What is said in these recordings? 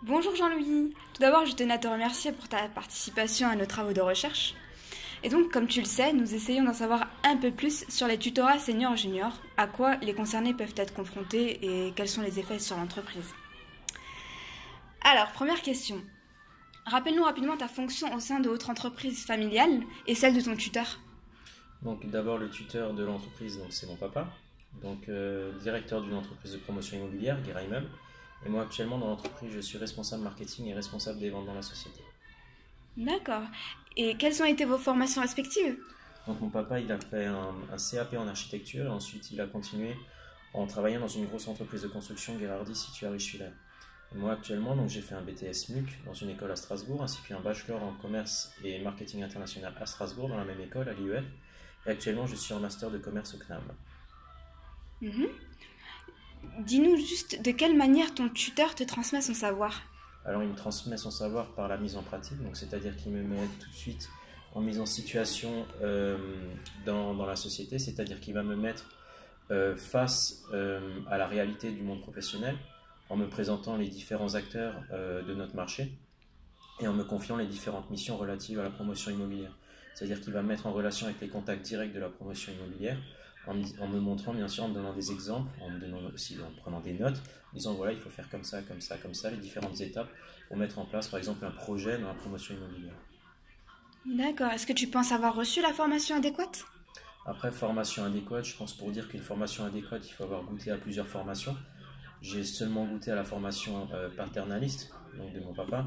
Bonjour Jean-Louis. Tout d'abord, je tenais à te remercier pour ta participation à nos travaux de recherche. Et donc, comme tu le sais, nous essayons d'en savoir un peu plus sur les tutorats senior-junior, à quoi les concernés peuvent être confrontés et quels sont les effets sur l'entreprise. Alors, première question. Rappelle-nous rapidement ta fonction au sein de votre entreprise familiale et celle de ton tuteur. Donc d'abord le tuteur de l'entreprise, donc c'est mon papa, donc directeur d'une entreprise de promotion immobilière, Guéra Immeuble. Et moi actuellement dans l'entreprise, je suis responsable marketing et responsable des ventes dans la société. D'accord. Et quelles ont été vos formations respectives? Donc mon papa, il a fait un CAP en architecture et ensuite il a continué en travaillant dans une grosse entreprise de construction, Gherardi, située à Richevillers. Et moi actuellement, donc j'ai fait un BTS MUC dans une école à Strasbourg, ainsi qu'un bachelor en commerce et marketing international à Strasbourg, dans la même école, à l'IEF. Et actuellement, je suis en master de commerce au CNAM. Mhm. Dis-nous juste de quelle manière ton tuteur te transmet son savoir. Alors, il me transmet son savoir par la mise en pratique, donc c'est-à-dire qu'il me met tout de suite en mise en situation dans la société, c'est-à-dire qu'il va me mettre face à la réalité du monde professionnel en me présentant les différents acteurs de notre marché et en me confiant les différentes missions relatives à la promotion immobilière. C'est-à-dire qu'il va me mettre en relation avec les contacts directs de la promotion immobilière en me montrant, bien sûr, en me donnant des exemples, en me donnant aussi, en prenant des notes, en disant voilà, il faut faire comme ça, comme ça, comme ça, les différentes étapes pour mettre en place, par exemple, un projet dans la promotion immobilière. D'accord. Est-ce que tu penses avoir reçu la formation adéquate? Après, formation adéquate, je pense pour dire qu'une formation adéquate, il faut avoir goûté à plusieurs formations. J'ai seulement goûté à la formation paternaliste, donc de mon papa.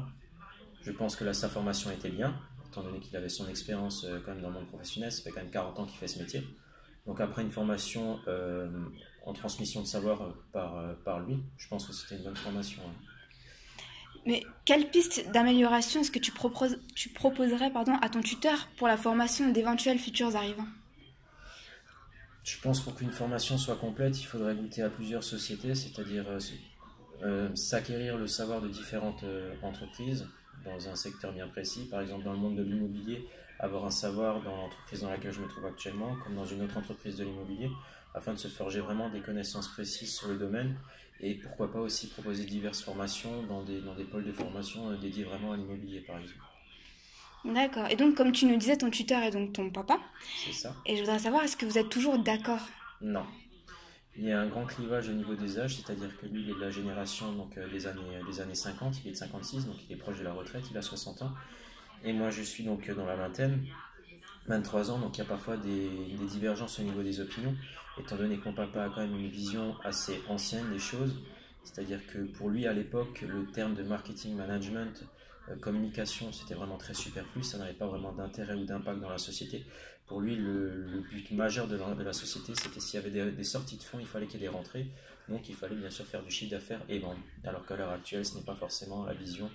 Je pense que là, sa formation était bien, étant donné qu'il avait son expérience quand même dans le monde professionnel. Ça fait quand même 40 ans qu'il fait ce métier. Donc après une formation en transmission de savoir par lui, je pense que c'était une bonne formation. Hein. Mais quelle piste d'amélioration est-ce que tu proposerais à ton tuteur pour la formation d'éventuels futurs arrivants? Je pense pour qu'une formation soit complète, il faudrait goûter à plusieurs sociétés, c'est-à-dire s'acquérir le savoir de différentes entreprises dans un secteur bien précis. Par exemple, dans le monde de l'immobilier, avoir un savoir dans l'entreprise dans laquelle je me trouve actuellement, comme dans une autre entreprise de l'immobilier, afin de se forger vraiment des connaissances précises sur le domaine et pourquoi pas aussi proposer diverses formations dans des pôles de formation dédiés vraiment à l'immobilier, par exemple. D'accord. Et donc, comme tu nous disais, ton tuteur est donc ton papa. C'est ça? Et je voudrais savoir, est-ce que vous êtes toujours d'accord? Non. Il y a un grand clivage au niveau des âges, c'est-à-dire que lui, il est de la génération donc, des années 50, il est de 56, donc il est proche de la retraite, il a 60 ans. Et moi, je suis donc dans la vingtaine, 23 ans, donc il y a parfois des divergences au niveau des opinions, étant donné que mon papa a quand même une vision assez ancienne des choses, c'est-à-dire que pour lui, à l'époque, le terme de marketing management, communication, c'était vraiment très superflu, ça n'avait pas vraiment d'intérêt ou d'impact dans la société. Pour lui, le but majeur de la société, c'était s'il y avait des sorties de fonds, il fallait qu'il y ait des rentrées, donc il fallait bien sûr faire du chiffre d'affaires et vendre, alors qu'à l'heure actuelle, ce n'est pas forcément la vision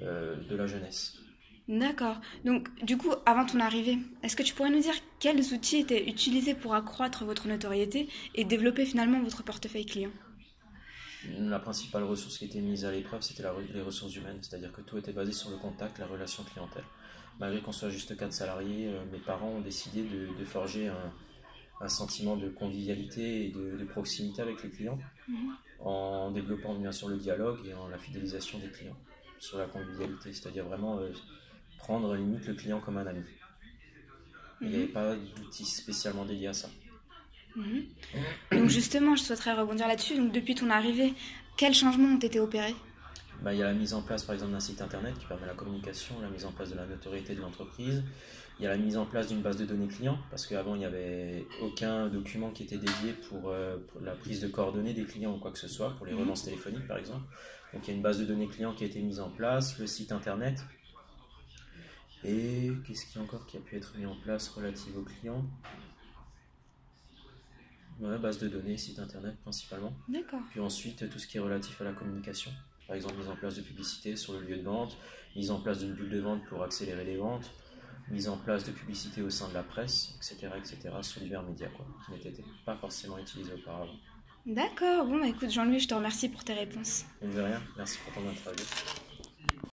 de la jeunesse. D'accord. Donc, du coup, avant ton arrivée, est-ce que tu pourrais nous dire quels outils étaient utilisés pour accroître votre notoriété et développer finalement votre portefeuille client? La principale ressource qui était mise à l'épreuve, c'était les ressources humaines, c'est-à-dire que tout était basé sur le contact, la relation clientèle. Malgré qu'on soit juste 4 salariés, mes parents ont décidé de forger un sentiment de convivialité et de proximité avec les clients, en développant bien sûr le dialogue et en la fidélisation des clients sur la convivialité, c'est-à-dire vraiment prendre limite le client comme un ami. Il n'y avait Mhm. pas d'outils spécialement dédiés à ça. Mhm. Donc justement, je souhaiterais rebondir là-dessus. Donc depuis ton arrivée, quels changements ont été opérés? Bah, il y a la mise en place par exemple d'un site internet qui permet la communication, la mise en place de la notoriété de l'entreprise. Il y a la mise en place d'une base de données clients parce qu'avant il n'y avait aucun document qui était dédié pour la prise de coordonnées des clients ou quoi que ce soit, pour les Mhm. relances téléphoniques par exemple. Donc il y a une base de données clients qui a été mise en place, le site internet. Et qu'est-ce qu'il y a encore qui a pu être mis en place relative aux clients? Ouais, base de données, site internet principalement. D'accord. Puis ensuite, tout ce qui est relatif à la communication. Par exemple, mise en place de publicité sur le lieu de vente, mise en place d'une bulle de vente pour accélérer les ventes, mise en place de publicité au sein de la presse, etc., etc., sur divers médias, quoi, qui n'étaient pas forcément utilisés auparavant. D'accord. Bon, bah, écoute, Jean-Louis, je te remercie pour tes réponses. Donc de rien, merci pour ton interview.